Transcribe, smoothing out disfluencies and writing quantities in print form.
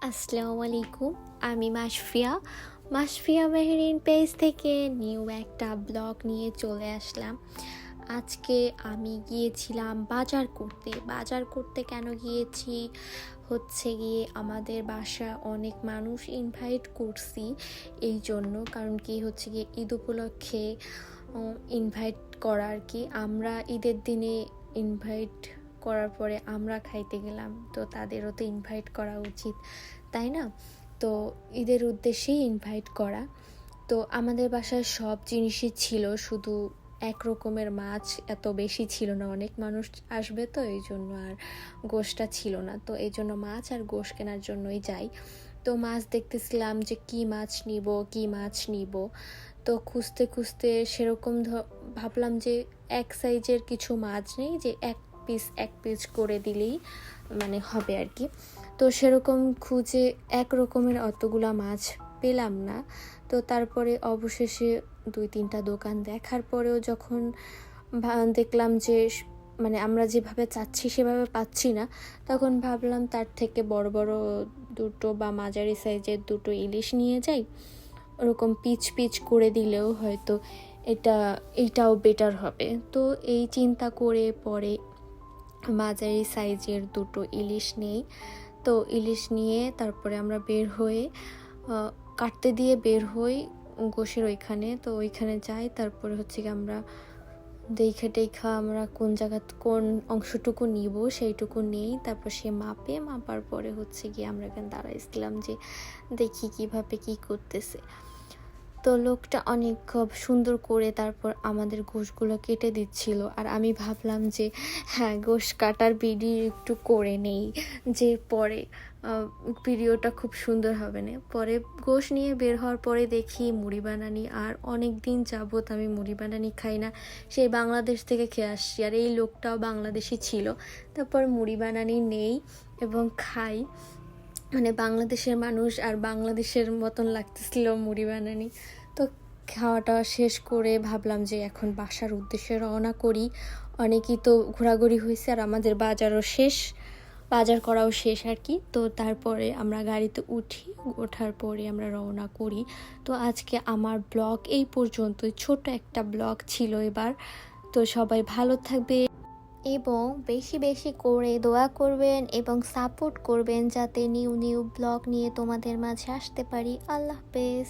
আসসালামু আলাইকুম। আমি মাশফিয়া মেহেরিন পেজ থেকে নিউ একটা ব্লগ নিয়ে চলে আসলাম। আজকে আমি গিয়েছিলাম বাজার করতে কেন গিয়েছি হচ্ছে গিয়ে আমাদের বাসায় অনেক মানুষ ইনভাইট করছি, এই জন্য কারণ কি হচ্ছে গিয়ে ঈদ উপলক্ষে ইনভাইট করা আর কি। আমরা ঈদের দিনে ইনভাইট করার পরে আমরা খাইতে গেলাম, তো তাদেরও তো ইনভাইট করা উচিত, তাই না? তো ঈদের উদ্দেশ্যেই ইনভাইট করা। তো আমাদের বাসায় সব জিনিসই ছিল, শুধু এক রকমের মাছ এত বেশি ছিল না, অনেক মানুষ আসবে তো এই জন্য আর গোশটা ছিল না, তো এই জন্য মাছ আর গোশ কেনার জন্যই যাই। তো মাছ দেখতেছিলাম যে কি মাছ নিব। তো খুঁজতে খুঁজতে সেরকম ভাবলাম যে এক সাইজের কিছু মাছ নেই, যে এক পিস করে দিলেই মানে হবে আর কি। তো সেরকম খুঁজে এক রকমের অতগুলা মাছ পেলাম না। তো তারপরে অবশেষে 2-3টা দোকান দেখার পরেও যখন দেখলাম যে মানে আমরা যেভাবে চাচ্ছি সেভাবে পাচ্ছি না, তখন ভাবলাম তার থেকে বড় বড় দুটো বা মাঝারি সাইজের দুটো ইলিশ নিয়ে যাই। ওরকম পিচ করে দিলেও হয়তো এইটাও বেটার হবে। তো এই চিন্তা করে পরে মাঝারি সাইজের দুটো ইলিশ নেই। তো ইলিশ নিয়ে তারপরে আমরা বের হয়ে কাটতে দিয়ে বের হই গোশের ওইখানে। তো ওইখানে যাই, তারপরে হচ্ছে কি আমরা দেখা আমরা কোন অংশটুকু নিব সেইটুকু নেই। তারপর সে মাপার পরে হচ্ছে গিয়ে আমরা এখানে দাঁড়াইছিলাম যে দেখি কিভাবে কি করতেছে। তো লোকটা অনেক সুন্দর করে তারপর আমাদের গোশগুলো কেটে দিচ্ছিল, আর আমি ভাবলাম যে হ্যাঁ, গোশ কাটার ভিডিও একটু করে নেই, যে পরে ভিডিওটা খুব সুন্দর হবে না। পরে গোশ নিয়ে বের হওয়ার পরে দেখি মুড়ি বানানি, আর অনেক দিন যাবত আমি মুড়ি বানানি খাই না, সেই বাংলাদেশ থেকে খেয়ে আসছি, আর এই লোকটাও বাংলাদেশি ছিল। তারপর মুড়ি বানানি নেই এবং খাই, মানে বাংলাদেশের মানুষ আর বাংলাদেশের মতন লাগতেছিল মুড়ি বানানি। তো খাওয়াটা শেষ করে ভাবলাম যে এখন বাসার উদ্দেশ্যে রওনা করি। অনেকই তো ঘোরাঘুরি হয়েছে আর আমাদের বাজার করাও শেষ আর কি। তো তারপরে আমরা গাড়িতে ওঠার পরে আমরা রওনা করি। তো আজকে আমার ব্লগ এই পর্যন্তই, ছোট একটা ব্লগ ছিল এবার। তো সবাই ভালো থাকবে এবং বেশি বেশি করে দোয়া করবেন এবং সাপোর্ট করবেন, যাতে নিউ ব্লগ নিয়ে তোমাদের মাঝে আসতে পারি। আল্লাহ হাফেজ।